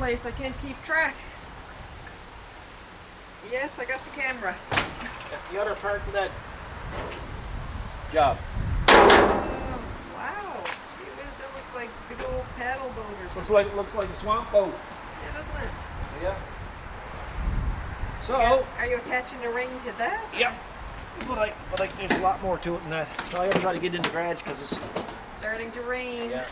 place. I can't keep track. Yes, I got the camera. That's the other part of that job. Oh, wow. Gee whiz, that looks like a big old paddle boat or something. Looks like a swamp boat. Yeah, doesn't it? Yeah. So. Are you attaching a ring to that? Yep. But there's a lot more to it than that. So I gotta try to get in the garage because it's starting to rain. Yeah.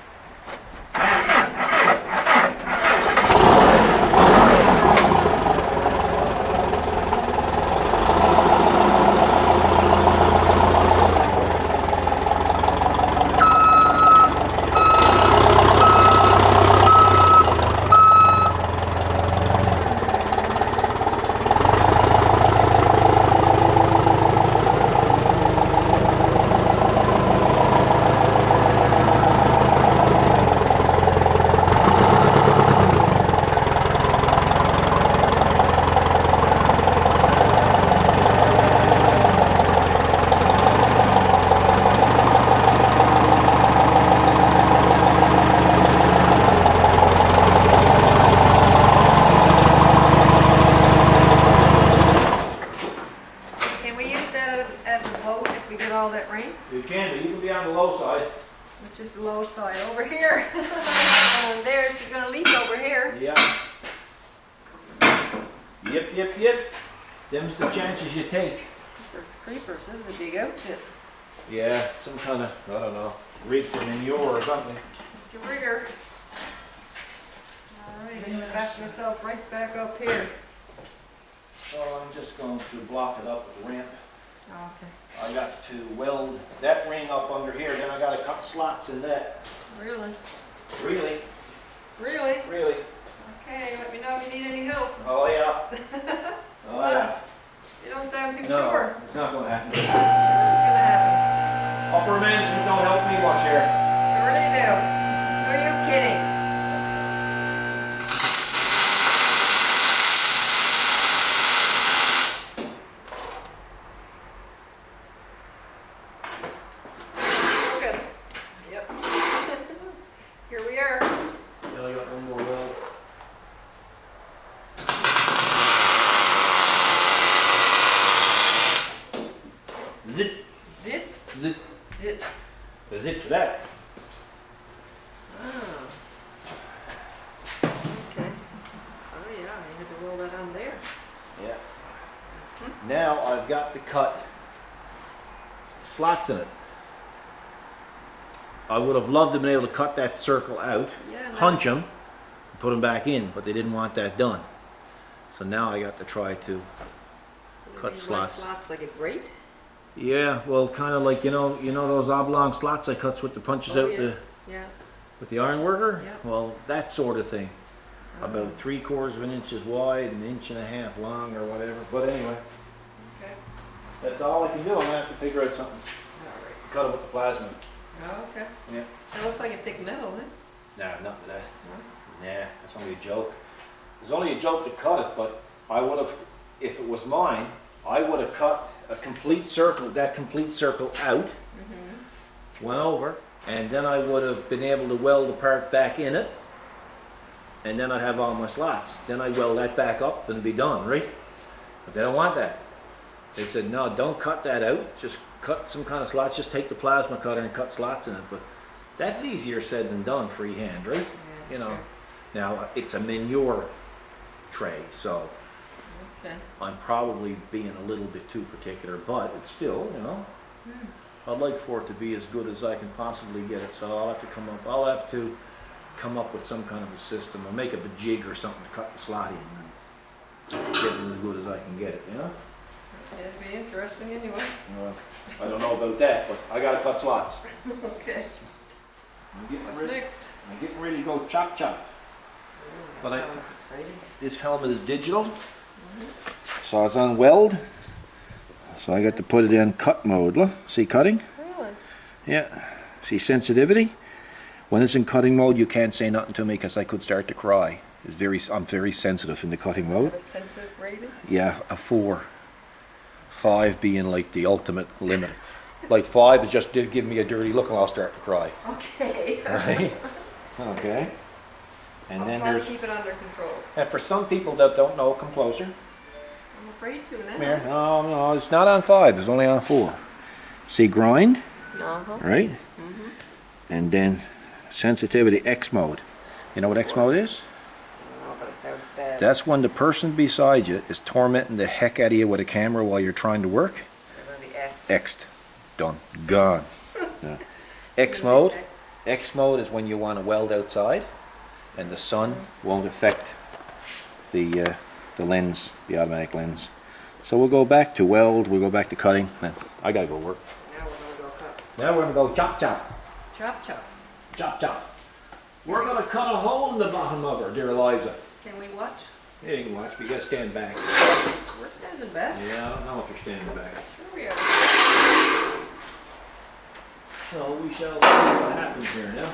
All that rain? You can, but you can be on the low side. It's just the low side over here. And there, she's going to leak over here. Yeah. Yep. Them's the chances you take. First creepers, this is a big outfit. Yeah, some kind of, I don't know, rig for manure or something. It's a rigger. Alright, I'm going to back myself right back up here. So I'm just going to block it up with the ramp. Okay. I got to weld that ring up under here, then I got to cut slots in that. Really? Really? Really? Really. Okay, let me know if you need any help. Oh yeah. Oh yeah. You don't sound too No, sure. it's not going to happen. What's going to happen? Upper management don't help me much here. Sure they do. Are you kidding? There's it for that. Oh. Okay. Oh yeah, I had to roll that on there. Yeah. Now I've got to cut slots in it. I would have loved to have been able to cut that circle out, punch them, and put them back in, but they didn't want that done. So now I got to try to cut slots. Slots like a grate? Yeah, well, kind of like you know those oblong slots I cuts with the punches out with the iron worker. Yeah. Well, that sort of thing. About 3/4 of an inch wide and 1.5 inches long or whatever. But anyway, okay. That's all I can do. I'm gonna have to figure out something. All right. Cut it with the plasma. Oh, okay. Yeah. That looks like a thick metal, doesn't it? Nah, not that. No? Nah, that's only a joke. It's only a joke to cut it, but I would have, if it was mine, I would have cut a complete circle, that complete circle out, went over, and then I would have been able to weld the part back in it, and then I'd have all my slots. Then I weld that back up and it'd be done, right? But they don't want that. They said, no, don't cut that out, just cut some kind of slots, just take the plasma cutter and cut slots in it. But that's easier said than done freehand, right? Yeah, you know. True. Now, it's a manure tray, so okay. I'm probably being a little bit too particular, but it's still, you know, I'd like for it to be as good as I can possibly get it. So I'll have to come up with some kind of a system, or make up a jig or something to cut the slot in and get it as good as I can get it, you know? It'd be interesting anyway. Well, I don't know about that, but I gotta cut slots. Okay. What's next? I'm getting ready to go chop. That sounds exciting. This helmet is digital, so it's on weld. So I got to put it in cut mode. Look, see cutting? Really? Yeah. See sensitivity? When it's in cutting mode, you can't say nothing to me because I could start to cry. I'm very sensitive in the cutting mode. Is that a sensitive rating? Yeah, a 4. 5 being like the ultimate limit. Like 5 is just did give me a dirty look and I'll start to cry. Okay. Right? Okay. And I'll then try to there's, keep it under control. and for some people that don't know composer, I'm afraid to now. come here. No, no, it's not on 5, it's only on 4. See grind, Uh-huh. right? And then sensitivity X mode. You know what X mode is? Oh, but it sounds bad. That's when the person beside you is tormenting the heck out of you with a camera while you're trying to work. And then the X. X'd. Done. Gone. Yeah. X mode. X mode is when you want to weld outside and the sun won't affect the lens, the automatic lens. So we'll go back to weld, we'll go back to cutting. I gotta go work. Now we're going to go cut. Now we're gonna go chop chop. Chop chop. Chop chop. We're gonna cut a hole in the bottom of her, dear Eliza. Can we watch? Yeah, you can watch, but you gotta stand back. We're standing back. Yeah, I don't know if you're standing back. Here we are. So we shall see what happens here now.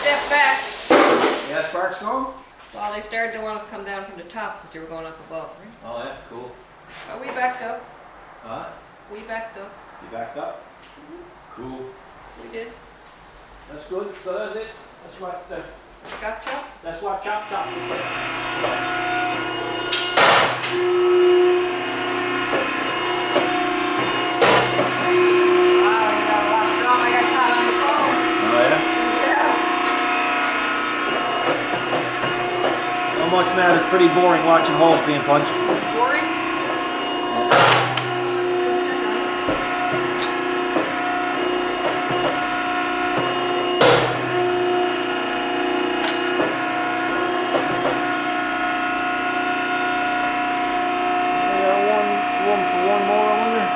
Step back. Yeah, sparks going? Well, they started to want to come down from the top because they were going up above, right? Oh yeah, cool. But we backed up. Huh? We backed up. You backed up? Cool. We did. That's good. So that's it. That's what Chop chop. that's what chop chop is for. Wow, you got a lot of drum. I got caught on the phone. Oh yeah? Yeah. So much man, it's pretty boring watching holes being punched. Boring? Room for one more, I wonder.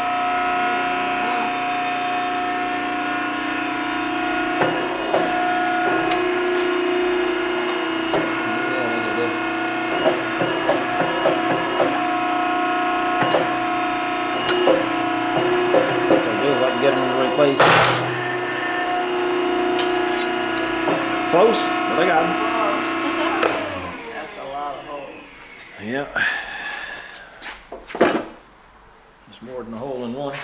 I can get them in the right place. Close, but I got them. Whoa. That's a lot of holes. Yeah. There's more than a hole in one.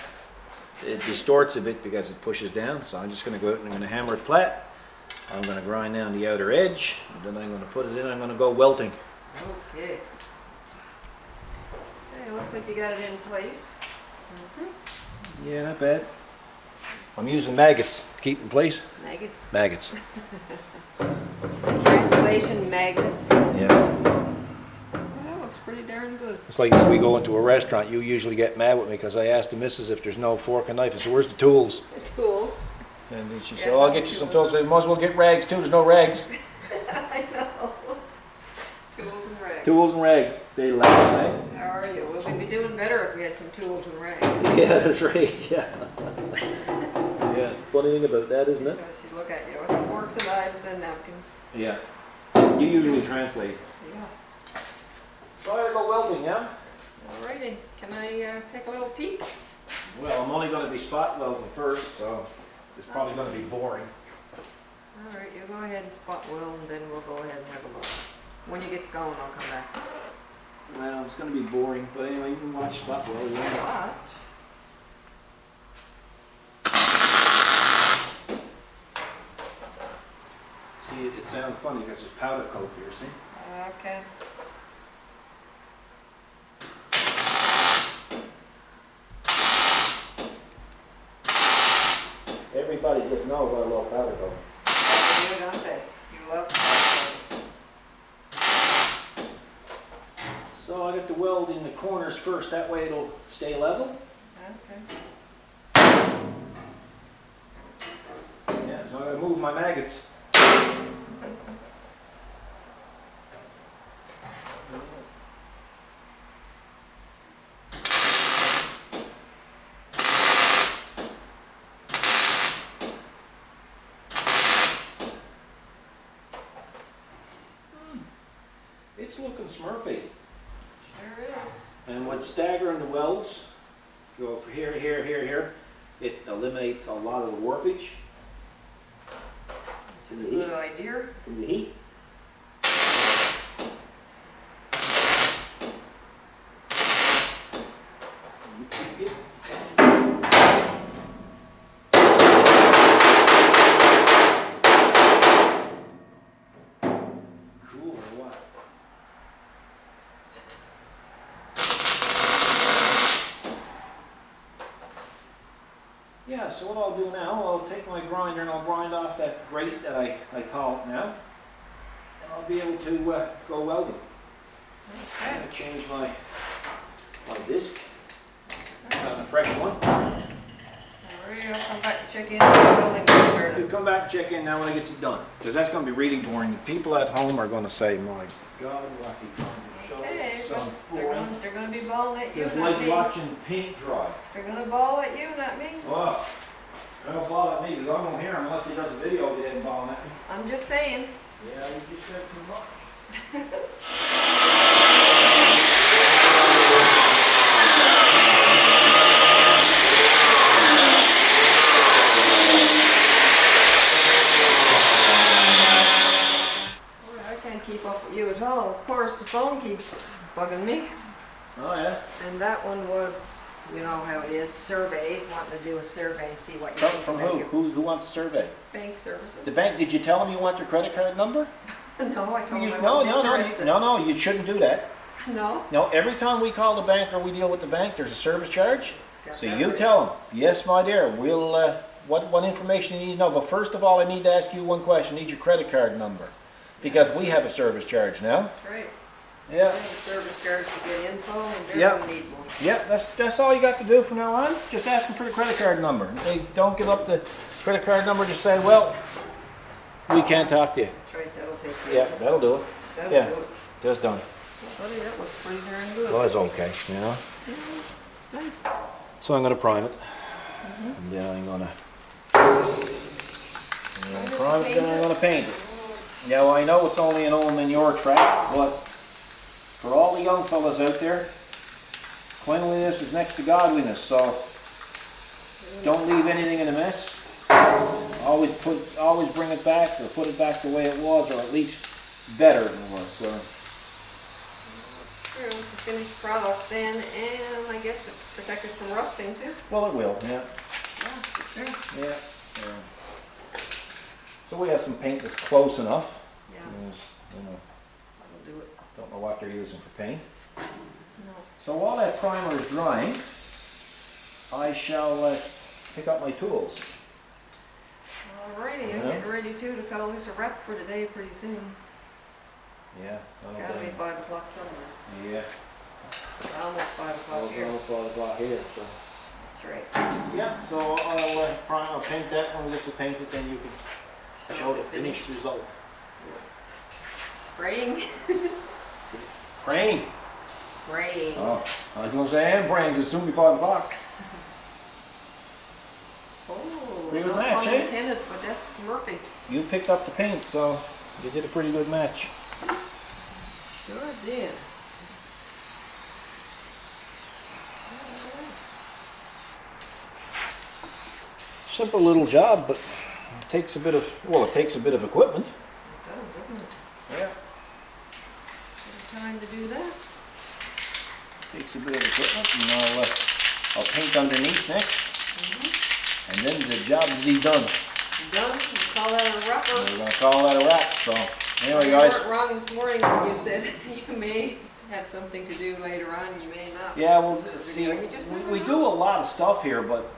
It distorts a bit because it pushes down, so I'm just going to go out and I'm going to hammer it flat. I'm going to grind down the outer edge, and then I'm going to put it in. I'm going to go welting. Okay. Okay, looks like you got it in place. Yeah, not bad. I'm using maggots to keep in place. Maggots. Maggots. Translation magnets. Yeah. That looks pretty darn good. It's like if we go into a restaurant, you usually get mad with me because I asked the missus if there's no fork and knife. I said, where's the tools? The tools. And then she Yeah, said, oh, I'll no get you some tools. tools. I said, might as well get rags too. There's no rags. I know. Tools and rags. Tools and rags. They laugh, eh? How are you? We'll be doing better if we had some tools and rags. Yeah, that's right. Yeah. Yeah. Funny thing about that, isn't it? She'd look at you with forks and knives and napkins. Yeah. You usually translate. Yeah. So I go welding, yeah? Alrighty. Can I take a little peek? Well, I'm only going to be spot welding first, so it's probably going to be boring. Alright, you go ahead and spot weld and then we'll go ahead and have a look. When you get going, I'll come back. Well, it's going to be boring, but anyway, you can watch spot welding. Yeah. Watch. See, it sounds funny because there's powder coat here, see? Okay. Everybody just knows I love powder coating. You don't they? You love powder So I got to weld in the corners first, that way it'll stay level. coating. Yeah, so I gotta move my maggots. It's looking smurfy. Sure is. And when staggering the welds, go from here, here, here, here, it eliminates a lot of the warpage Which is a good idea. from the heat. Cool or what? Yeah, so what I'll do now, I'll take my grinder and I'll grind off that grate that I call it now. And I'll be able to go welding. I'm Okay. going to change my disc on a fresh one. Alright, I'll come back and check in when the building gets You started. come back and check in now when it gets it done. Because that's going to be really boring. The people at home are going to say, my God, what's he trying to show Okay, us but some they're gonna be bawling at you, It's not like me. watching paint dry. They're gonna bawl at you, not me. Well, don't ball at me because I won't hear him unless he does a video of it balling at me. I'm just saying. Yeah, you just said too much. Boy, I can't keep up with you at all. Of course, the phone keeps bugging me. Oh yeah. And that one was, you know how it is, surveys, wanting to do a survey and see what you From, think from about who? your Who wants a survey? bank services. The bank, did you tell them you want their credit card number? No, I told You- him I no, wasn't no, no, interested. no, you shouldn't do that. No? No, every time we call the bank or we deal with the bank, there's a service charge. Got So that you right. tell them, yes, my dear, we'll, what information you need to know. But first of all, I need to ask you one question. I need your credit card number. Because we have a service charge now. That's right. I Yeah. have a service charge to get info and they're Yeah. gonna need one. Yeah, that's all you got to do from now on. Just ask them for the credit card number. If they don't give up the credit card number, just say, well, we can't talk to you. That's right, that'll take Yeah, care of it. that'll do it. That'll yeah. do it. Just done. Buddy, that looks pretty darn good. Well, it's okay, you know. Nice. So I'm going to prime it. And then I'm going to prime it, then I'm going to paint it. Now, I know it's only an old manure track, but for all the young fellas out there, cleanliness is next to godliness, so don't leave anything in a mess. Always bring it back or put it back the way it was, or at least better than it was. So. True, it's a finished product then, and I guess it's protected from rusting too. Well, it will, yeah. Yeah, for sure. Yeah. So we have some paint that's close enough. Yeah, You know, that'll do it. don't know what they're using for paint. No. So while that primer is drying, I shall pick up my tools. Alrighty, I'm Yeah. getting ready too to call this a wrap for today pretty soon. Yeah, Gotta be 5 o'clock somewhere. Yeah, It's almost 5 o'clock here. it's 4 o'clock here. So. That's right. Yeah, so I'll paint that when we get to paint it, then you can show the finished result. Spraying? Praying. Spraying. Oh, I was going to say I am praying because soon be 5 o'clock. Oh, Pretty good no match, pun eh? intended, but that's Murphy. You picked up the paint, so you did a pretty good match. Sure did. Simple little job, but it takes a bit of equipment. It does, doesn't it? Yeah. Good time to do that. Takes a bit of equipment, and I'll paint underneath next, and then the job is done. Done? You call that a wrapper? We're gonna call that a wrap. So anyway, You guys. weren't wrong this morning when you said you may have something to do later on, you may not. Yeah, well, see, You just never we know. do a lot of stuff here, but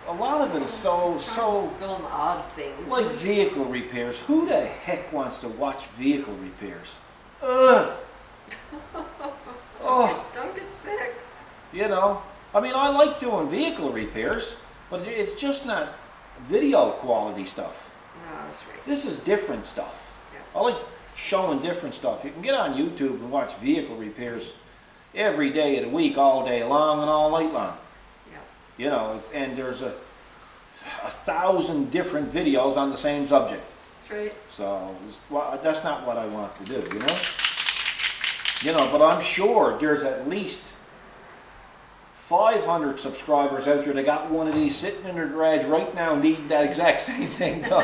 a lot of it is so Film odd things. like vehicle repairs. Who the heck wants to watch vehicle repairs? Ugh. Oh, Don't get sick. you know. I mean, I like doing vehicle repairs, but it's just not video quality stuff. No, that's right. This is different stuff. Yeah. I like showing different stuff. You can get on YouTube and watch vehicle repairs every day of the week, all day long and all night long. Yeah. You know, and there's a 1,000 different videos on the same subject. That's right. So that's not what I want to do, you know? You know, but I'm sure there's at least 500 subscribers out there that got one of these sitting in their garage right now needing that exact same thing done.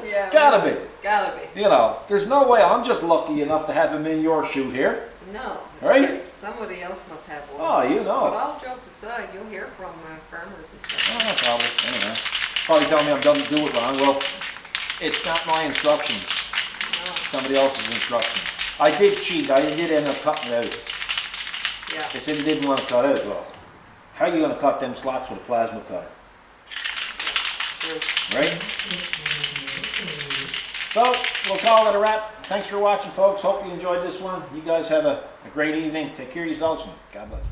Yeah. Gotta be. Gotta be. You know, there's no way I'm just lucky enough to have him in your shoot here. No. Right? Somebody else must have one. Oh, you But know. all jokes aside, you'll hear from farmers and stuff. Oh, no problem. Anyway. Probably tell me I'm done to do it wrong. Well, it's not my instructions. No. Somebody else's instructions. I did cheat. I did end up cutting it out. Yeah. They said he didn't want to cut out. Well, how are you going to cut them slots with a plasma cutter? True. Right? So, we'll call it a wrap. Thanks for watching, folks. Hope you enjoyed this one. You guys have a great evening. Take care of yourselves and God bless.